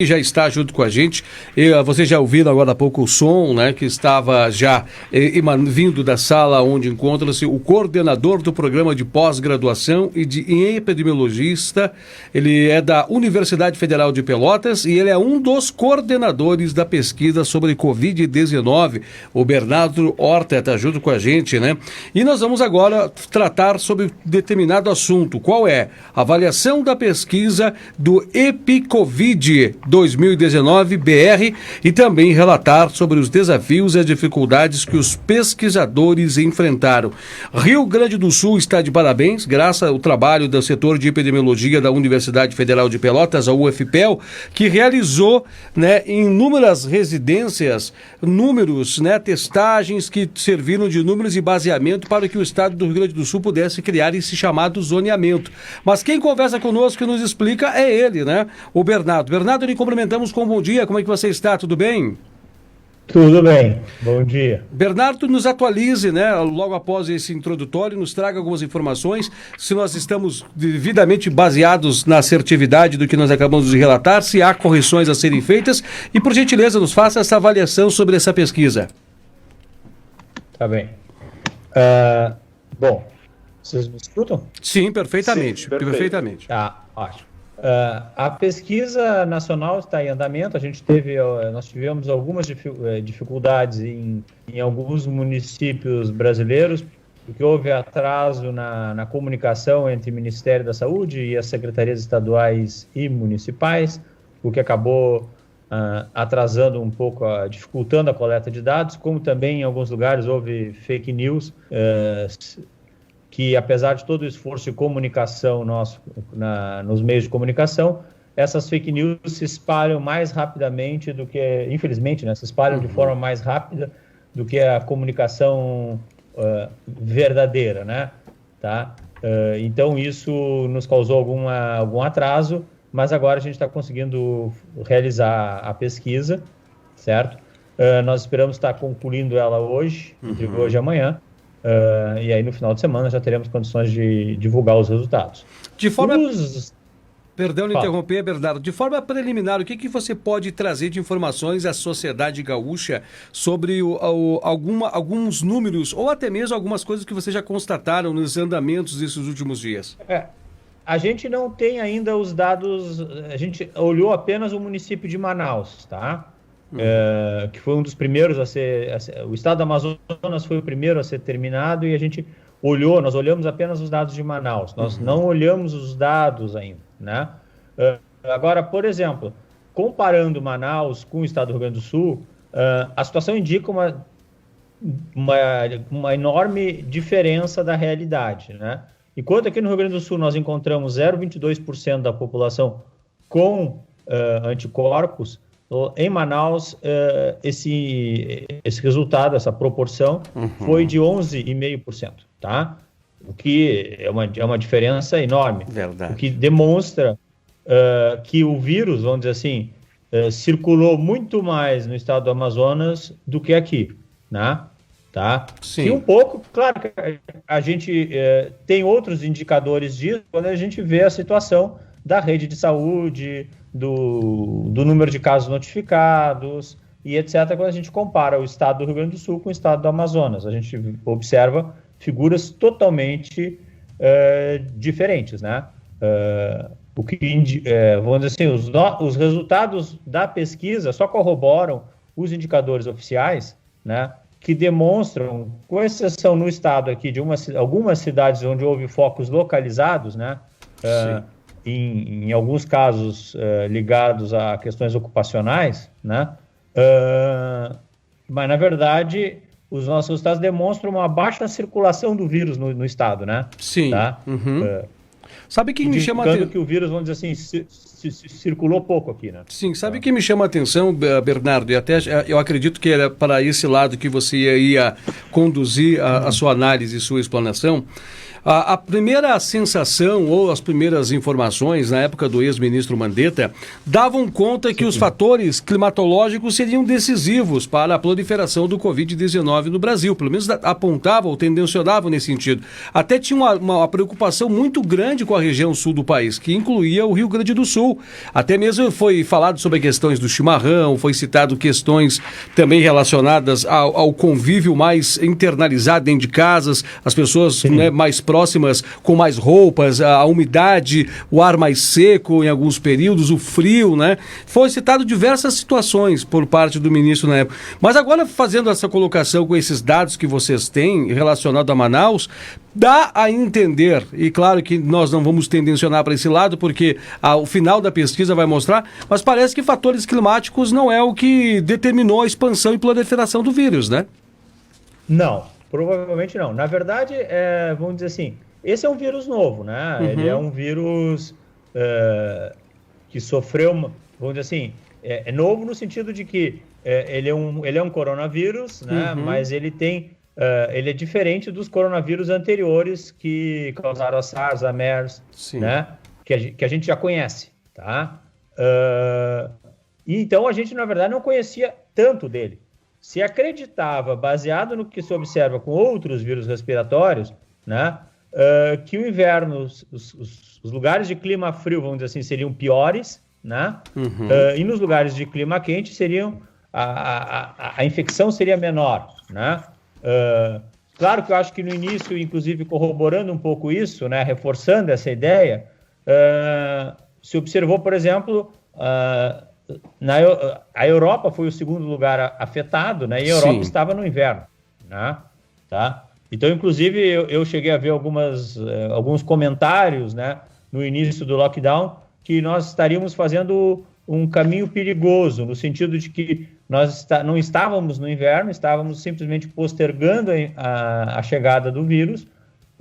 Já está junto com a gente. Vocês já ouviram agora há pouco o som, né, que estava já vindo da sala onde encontra-se o coordenador do programa de pós-graduação em epidemiologista. Ele é da Universidade Federal de Pelotas e ele é um dos coordenadores da pesquisa sobre Covid-19. O Bernardo Horta está junto com a gente, né? E nós vamos agora tratar sobre determinado assunto. Qual é? Avaliação da pesquisa do EpiCovid 2019-BR e também relatar sobre os desafios e as dificuldades que os pesquisadores enfrentaram. Rio Grande do Sul está de parabéns, graças ao trabalho do setor de epidemiologia da Universidade Federal de Pelotas, a UFPEL, que realizou, né, em inúmeras residências, números, né, testagens que serviram de números e baseamento para que o estado do Rio Grande do Sul pudesse criar esse chamado zoneamento. Mas quem conversa conosco e nos explica é ele, né? O Bernardo. Bernardo, lhe cumprimentamos com um bom dia. Como é que você está? Tudo bem? Tudo bem. Bom dia. Bernardo, nos atualize, né? Logo após esse introdutório, nos traga algumas informações, se nós estamos devidamente baseados na assertividade do que nós acabamos de relatar, se há correções a serem feitas e, por gentileza, nos faça essa avaliação sobre essa pesquisa. Tá bem. Bom, vocês me escutam? Sim, perfeitamente. Sim, perfeitamente. Tá, ótimo. A pesquisa nacional está em andamento. Nós tivemos algumas dificuldades em alguns municípios brasileiros, porque houve atraso na comunicação entre o Ministério da Saúde e as secretarias estaduais e municipais, o que acabou atrasando um pouco, dificultando a coleta de dados, como também em alguns lugares houve fake news, que apesar de todo o esforço de comunicação nosso nos meios de comunicação, essas fake news se espalham mais rapidamente do que, infelizmente, né, se espalham de forma mais rápida do que a comunicação verdadeira, né? Tá? Então isso nos causou algum atraso, mas agora a gente está conseguindo realizar a pesquisa, certo? Nós esperamos estar concluindo ela hoje, entre hoje e amanhã. E aí no final de semana já teremos condições de divulgar os resultados. Perdão de interromper, Bernardo. De forma preliminar, o que você pode trazer de informações à sociedade gaúcha sobre alguns números ou até mesmo algumas coisas que vocês já constataram nos andamentos desses últimos dias? A gente não tem ainda os dados, a gente olhou apenas o município de Manaus, tá? Que foi um dos primeiros o estado do Amazonas foi o primeiro a ser terminado e nós olhamos apenas os dados de Manaus, nós não olhamos os dados ainda, né? Agora, por exemplo, comparando Manaus com o estado do Rio Grande do Sul, a situação indica uma enorme diferença da realidade, né? Enquanto aqui no Rio Grande do Sul nós encontramos 0,22% da população com anticorpos, em Manaus, esse resultado, essa proporção, foi de 11,5%, tá? O que é uma diferença enorme. Verdade. O que demonstra que o vírus, vamos dizer assim, circulou muito mais no estado do Amazonas do que aqui, né? Tá? Sim. E um pouco, claro que a gente tem outros indicadores disso quando a gente vê a situação da rede de saúde, do número de casos notificados e etc. Quando a gente compara o estado do Rio Grande do Sul com o estado do Amazonas, a gente observa figuras totalmente diferentes, né? Vamos dizer assim, os resultados da pesquisa só corroboram os indicadores oficiais, né? Que demonstram, com exceção no estado aqui de algumas cidades onde houve focos localizados, né? Em alguns casos ligados a questões ocupacionais, né? Mas, na verdade, os nossos resultados demonstram uma baixa circulação do vírus no estado, né? Sim. Tá? Sabe que me chama atenção? Que o vírus, vamos dizer assim, circulou pouco aqui, né? Sim, sabe que me chama a atenção, Bernardo, e até eu acredito que era para esse lado que você ia conduzir a sua análise, sua explanação. A primeira sensação ou as primeiras informações na época do ex-ministro Mandetta davam conta que os fatores climatológicos seriam decisivos para a proliferação do Covid-19 no Brasil, pelo menos apontavam ou tendencionavam nesse sentido. Até tinha uma preocupação muito grande com a região sul do país, que incluía o Rio Grande do Sul. Sul. Até mesmo foi falado sobre questões do chimarrão, foi citado questões também relacionadas ao convívio mais internalizado dentro de casas, as pessoas, né, mais próximas, com mais roupas, a umidade, o ar mais seco em alguns períodos, o frio, né? Foi citado diversas situações por parte do ministro na época. Mas agora, fazendo essa colocação com esses dados que vocês têm relacionados a Manaus, dá a entender, e claro que nós não vamos tendencionar para esse lado, porque o final da pesquisa vai mostrar, mas parece que fatores climáticos não é o que determinou a expansão e proliferação do vírus, né? Não, provavelmente não. Na verdade, vamos dizer assim, esse é um vírus novo, né? Ele é um vírus que sofreu, vamos dizer assim, é novo no sentido de que ele é um coronavírus, né? Mas ele é diferente dos coronavírus anteriores que causaram a SARS, a MERS, né? Que a gente já conhece, tá? E então a gente, na verdade, não conhecia tanto dele. Se acreditava, baseado no que se observa com outros vírus respiratórios, né? Que o inverno, os lugares de clima frio, vamos dizer assim, seriam piores, né? E nos lugares de clima quente seriam a infecção seria menor, né? Claro que eu acho que no início, inclusive corroborando um pouco isso, né, reforçando essa ideia, se observou, por exemplo, a Europa foi o segundo lugar afetado, né, e a Europa estava no inverno, né, tá? Então, inclusive, eu cheguei a ver alguns comentários, né, no início do lockdown, que nós estaríamos fazendo um caminho perigoso, no sentido de que nós não estávamos no inverno, estávamos simplesmente postergando a chegada do vírus,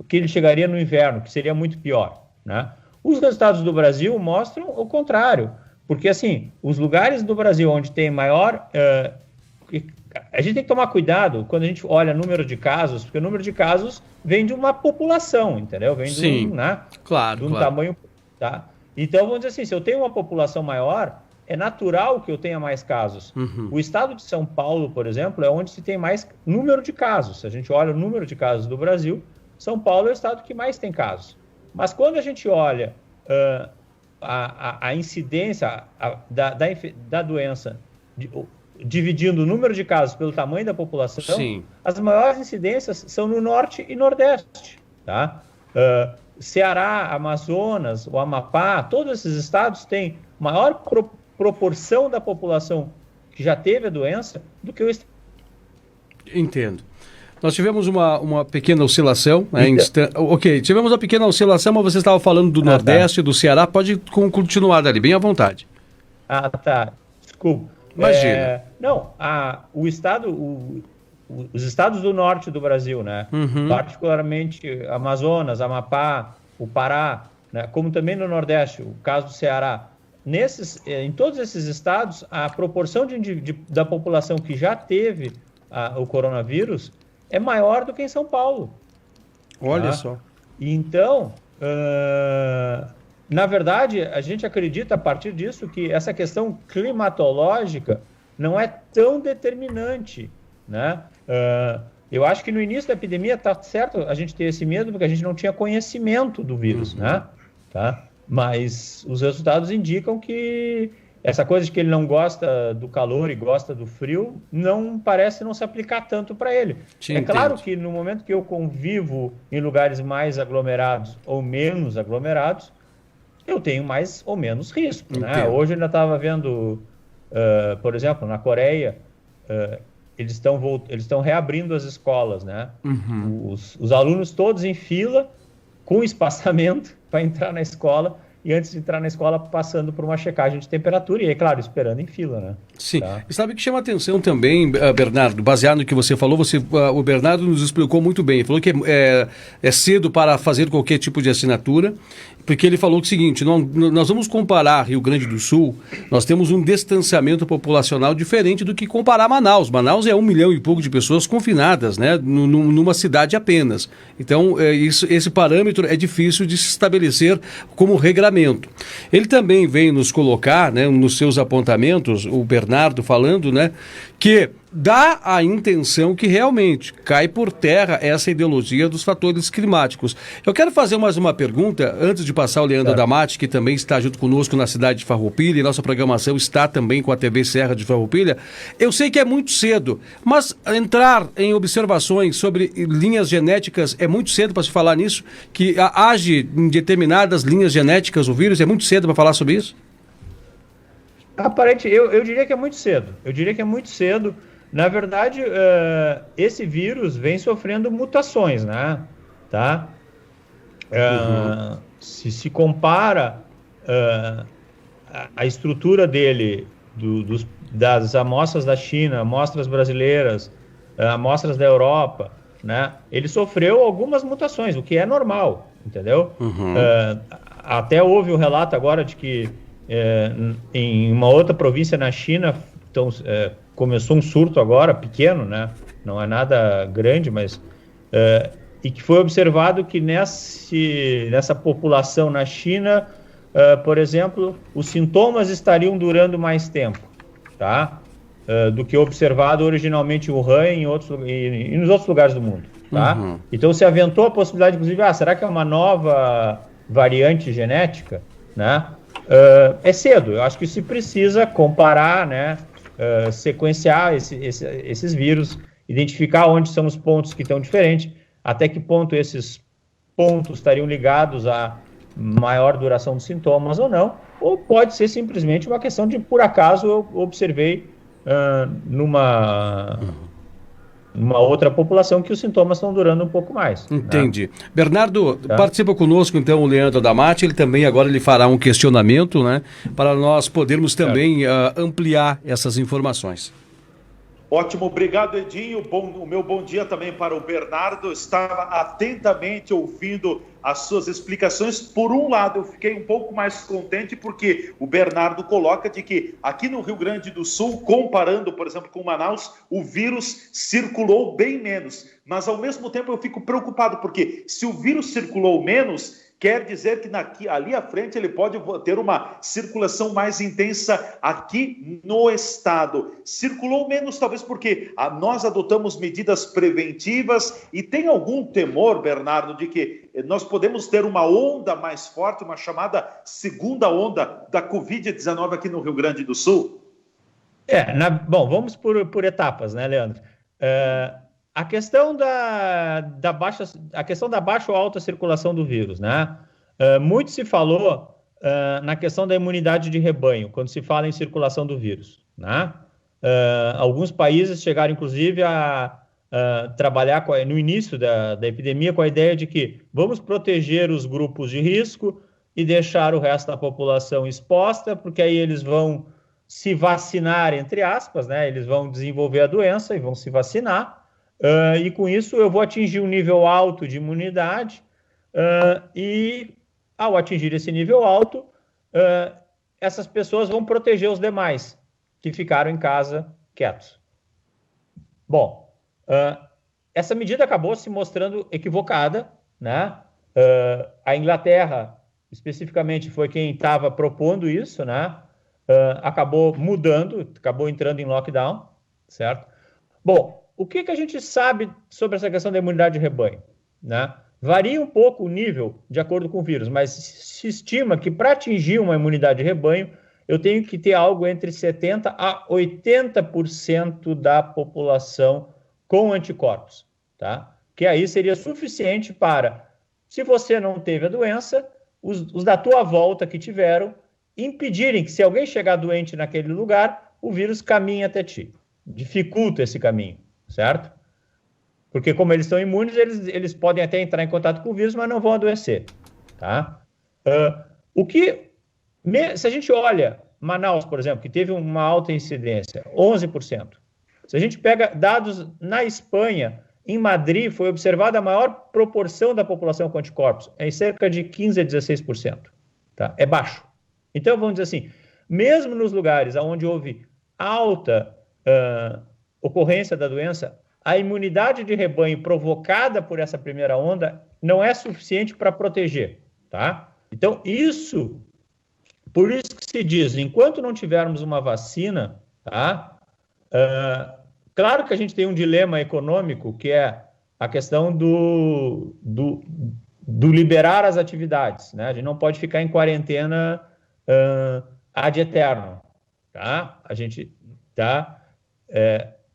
que ele chegaria no inverno, que seria muito pior, né? Os resultados do Brasil mostram o contrário, porque, assim, os lugares do Brasil onde tem maior... a gente tem que tomar cuidado quando a gente olha número de casos, porque o número de casos vem de uma população, entendeu? Vem de um tamanho... Tá? Então, vamos dizer assim, se eu tenho uma população maior, é natural que eu tenha mais casos. O estado de São Paulo, por exemplo, é onde se tem mais número de casos. Se a gente olha o número de casos do Brasil, São Paulo é o estado que mais tem casos. Mas quando a gente olha a incidência da doença, dividindo o número de casos pelo tamanho da população, as maiores incidências são no Norte e Nordeste, tá? Ceará, Amazonas, o Amapá, todos esses estados têm maior proporção da população que já teve a doença do que o estado. Entendo. Nós tivemos uma pequena oscilação, né? Ok, tivemos uma pequena oscilação, mas você estava falando do Nordeste, do Ceará, pode continuar dali, bem à vontade. Tá, desculpa. Imagina. Os estados do norte do Brasil, né? Particularmente Amazonas, Amapá, o Pará, né? Como também no Nordeste, o caso do Ceará. Em todos esses estados, a proporção da população que já teve o coronavírus é maior do que em São Paulo. Olha só. Então, na verdade, a gente acredita a partir disso que essa questão climatológica não é tão determinante, né? Eu acho que no início da epidemia está certo a gente ter esse medo porque a gente não tinha conhecimento do vírus, né? Tá? Mas os resultados indicam que essa coisa de que ele não gosta do calor e gosta do frio parece não se aplicar tanto para ele. Claro que no momento que eu convivo em lugares mais aglomerados ou menos aglomerados, eu tenho mais ou menos risco, né? Hoje eu ainda estava vendo, por exemplo, na Coreia, eles estão reabrindo as escolas, né? Os alunos todos em fila, com espaçamento para entrar na escola, e antes de entrar na escola passando por uma checagem de temperatura, e aí, claro, esperando em fila, né? Sim. Tá? E sabe que chama atenção também, Bernardo, baseado no que você falou, o Bernardo nos explicou muito bem, ele falou que é cedo para fazer qualquer tipo de assinatura, porque ele falou o seguinte, nós vamos comparar Rio Grande do Sul, nós temos um distanciamento populacional diferente do que comparar Manaus. Manaus é 1 milhão e pouco de pessoas confinadas, né, numa cidade apenas. Então, esse parâmetro é difícil de se estabelecer como regramento. Ele também vem nos colocar, né, nos seus apontamentos, o Bernardo falando, né, que dá a intenção que realmente cai por terra essa ideologia dos fatores climáticos. Eu quero fazer mais uma pergunta, antes de passar o Leandro Damati, que também está junto conosco na cidade de Farroupilha, e nossa programação está também com a TV Serra de Farroupilha. Eu sei que é muito cedo, mas entrar em observações sobre linhas genéticas é muito cedo para se falar nisso, que age em determinadas linhas genéticas o vírus, é muito cedo para falar sobre isso? Eu diria que é muito cedo. Eu diria que é muito cedo. Na verdade, esse vírus vem sofrendo mutações, né? Tá? Se compara a estrutura dele, das amostras da China, amostras brasileiras, amostras da Europa, né? Ele sofreu algumas mutações, o que é normal, entendeu? Até houve um relato agora de que em uma outra província na China, começou um surto agora, pequeno, né? Não é nada grande, mas... e que foi observado que nessa população na China, por exemplo, os sintomas estariam durando mais tempo, tá? Do que observado originalmente em Wuhan e nos outros lugares do mundo, tá? Então se aventou a possibilidade, inclusive, será que é uma nova variante genética, né? É cedo, eu acho que se precisa comparar, né? Sequenciar esses vírus, identificar onde são os pontos que estão diferentes, até que ponto esses pontos estariam ligados à maior duração dos sintomas ou não, ou pode ser simplesmente uma questão de, por acaso, eu observei numa outra população que os sintomas estão durando um pouco mais. Entendi. Né? Bernardo, participa conosco então o Leandro Damati, ele também agora ele fará um questionamento, né, para nós podermos também ampliar essas informações. Ótimo, obrigado Edinho, o meu bom dia também para o Bernardo, estava atentamente ouvindo as suas explicações. Por um lado eu fiquei um pouco mais contente porque o Bernardo coloca de que aqui no Rio Grande do Sul, comparando por exemplo com Manaus, o vírus circulou bem menos, mas ao mesmo tempo eu fico preocupado porque se o vírus circulou menos, quer dizer que ali à frente ele pode ter uma circulação mais intensa aqui no estado. Circulou menos talvez porque nós adotamos medidas preventivas e tem algum temor, Bernardo, de que nós podemos ter uma onda mais forte, uma chamada segunda onda da Covid-19 aqui no Rio Grande do Sul? Bom, vamos por etapas, né, Leandro? A questão da baixa ou alta circulação do vírus, né? Muito se falou na questão da imunidade de rebanho, quando se fala em circulação do vírus, né? Alguns países chegaram, inclusive, a trabalhar no início da epidemia com a ideia de que vamos proteger os grupos de risco e deixar o resto da população exposta, porque aí eles vão se vacinar, entre aspas, né? Eles vão desenvolver a doença e vão se vacinar. E com isso eu vou atingir um nível alto de imunidade e ao atingir esse nível alto, essas pessoas vão proteger os demais que ficaram em casa quietos. Bom, essa medida acabou se mostrando equivocada, né? A Inglaterra, especificamente, foi quem estava propondo isso, né? Acabou mudando, acabou entrando em lockdown, certo? Bom, o que a gente sabe sobre essa questão da imunidade de rebanho, né? Varia um pouco o nível de acordo com o vírus, mas se estima que para atingir uma imunidade de rebanho, eu tenho que ter algo entre 70% a 80% da população com anticorpos, tá? Que aí seria suficiente para, se você não teve a doença, os da tua volta que tiveram, impedirem que se alguém chegar doente naquele lugar, o vírus caminhe até ti. Dificulta esse caminho. Certo? Porque como eles estão imunes, eles podem até entrar em contato com o vírus, mas não vão adoecer, tá? Se a gente olha Manaus, por exemplo, que teve uma alta incidência, 11%. Se a gente pega dados na Espanha, em Madrid foi observada a maior proporção da população com anticorpos, em cerca de 15% a 16%, tá? É baixo. Então, vamos dizer assim, mesmo nos lugares onde houve alta ocorrência da doença, a imunidade de rebanho provocada por essa primeira onda não é suficiente para proteger, tá? Então, por isso que se diz, enquanto não tivermos uma vacina, tá? Claro que a gente tem um dilema econômico, que é a questão do liberar as atividades, né? A gente não pode ficar em quarentena ad eterno, tá?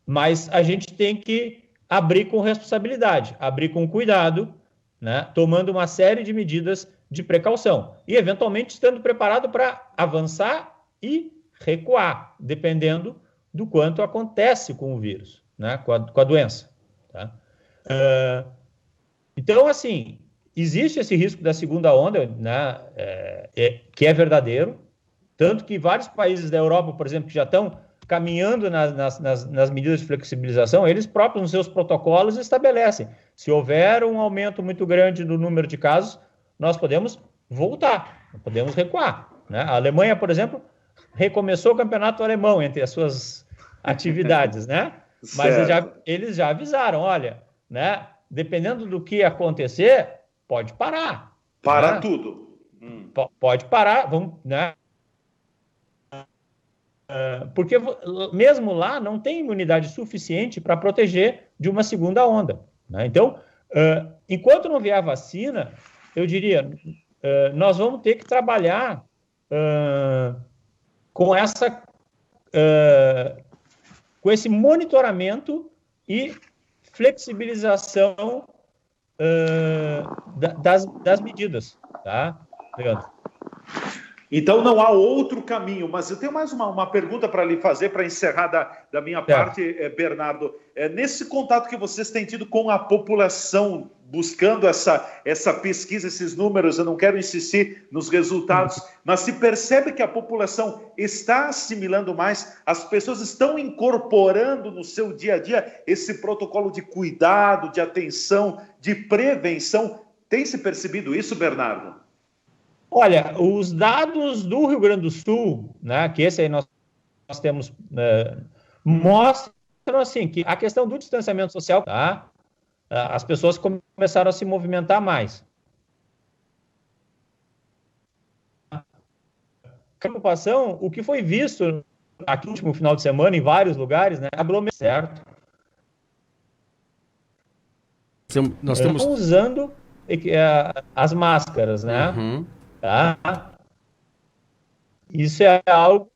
Mas a gente tem que abrir com responsabilidade, abrir com cuidado, né? Tomando uma série de medidas de precaução e, eventualmente, estando preparado para avançar e recuar, dependendo do quanto acontece com o vírus, né? Com a doença, tá? Então, assim, existe esse risco da segunda onda, né? Que é verdadeiro, tanto que vários países da Europa, por exemplo, que já estão caminhando nas medidas de flexibilização, eles próprios, nos seus protocolos, estabelecem. Se houver um aumento muito grande do número de casos, nós podemos voltar, podemos recuar, né? A Alemanha, por exemplo, recomeçou o campeonato alemão entre as suas atividades, né? Mas eles já avisaram, olha, né? Dependendo do que acontecer, pode parar. Para né? tudo. Pode parar, vamos, né? Porque mesmo lá não tem imunidade suficiente para proteger de uma segunda onda, né? Então, enquanto não vier a vacina, eu diria, nós vamos ter que trabalhar com esse monitoramento e flexibilização das medidas, tá, Leandro? Então não há outro caminho, mas eu tenho mais uma pergunta para lhe fazer, para encerrar da minha parte, Bernardo. Nesse contato que vocês têm tido com a população, buscando essa pesquisa, esses números, eu não quero insistir nos resultados, mas se percebe que a população está assimilando mais, as pessoas estão incorporando no seu dia a dia esse protocolo de cuidado, de atenção, de prevenção. Tem se percebido isso, Bernardo? Olha, os dados do Rio Grande do Sul, né, que esse aí nós temos, mostram assim, que a questão do distanciamento social, tá, as pessoas começaram a se movimentar mais. Preocupação, o que foi visto aqui no último final de semana em vários lugares, né, aglomeração, certo? Nós estamos usando as máscaras, né? Uhum. Tá? Isso é algo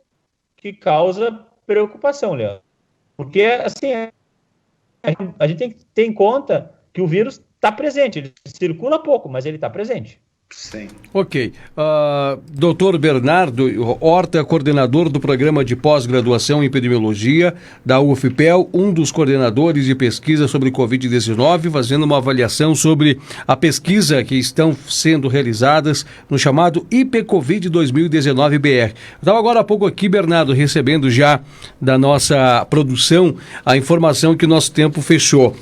que causa preocupação, Leandro. Porque, assim, a gente tem que ter em conta que o vírus está presente. Ele circula pouco, mas ele está presente. Sim. Ok. Doutor Bernardo Horta, coordenador do programa de pós-graduação em epidemiologia da UFPEL, um dos coordenadores de pesquisa sobre Covid-19, fazendo uma avaliação sobre a pesquisa que estão sendo realizadas no chamado IPCovid 2019-BR. Eu estava agora há pouco aqui, Bernardo, recebendo já da nossa produção a informação que o nosso tempo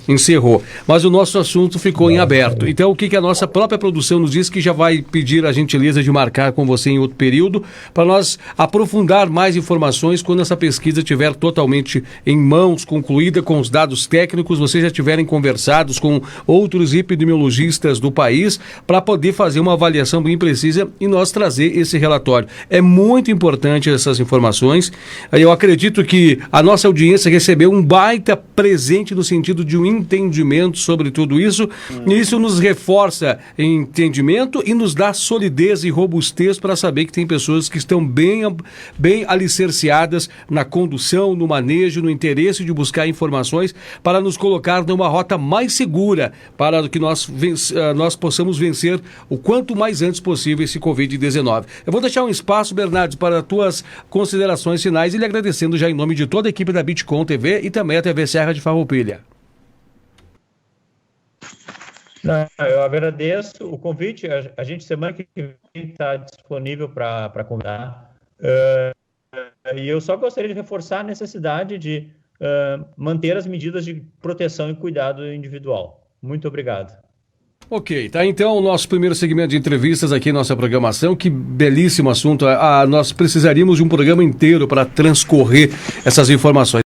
encerrou, mas o nosso assunto ficou em aberto. Então, o que a nossa própria produção nos diz, que já vai pedir a gentileza de marcar com você em outro período, para nós aprofundar mais informações quando essa pesquisa estiver totalmente em mãos, concluída, com os dados técnicos, vocês já tiverem conversados com outros epidemiologistas do país, para poder fazer uma avaliação bem precisa e nós trazer esse relatório. É muito importante essas informações. Eu acredito que a nossa audiência recebeu um baita presente no sentido de um entendimento sobre tudo isso, e isso nos reforça em entendimento e nos dá solidez e robustez para saber que tem pessoas que estão bem alicerciadas na condução, no manejo, no interesse de buscar informações para nos colocar numa rota mais segura, para que nós possamos vencer o quanto mais antes possível esse Covid-19. Eu vou deixar um espaço, Bernardo, para as tuas considerações finais e lhe agradecendo já em nome de toda a equipe da Bitcom TV e também a TV Serra de Farroupilha. Eu agradeço o convite. A gente, semana que vem, está disponível para convidar. E eu só gostaria de reforçar a necessidade de manter as medidas de proteção e cuidado individual. Muito obrigado. Ok, tá então o nosso primeiro segmento de entrevistas aqui em nossa programação. Que belíssimo assunto. Nós precisaríamos de um programa inteiro para transcorrer essas informações.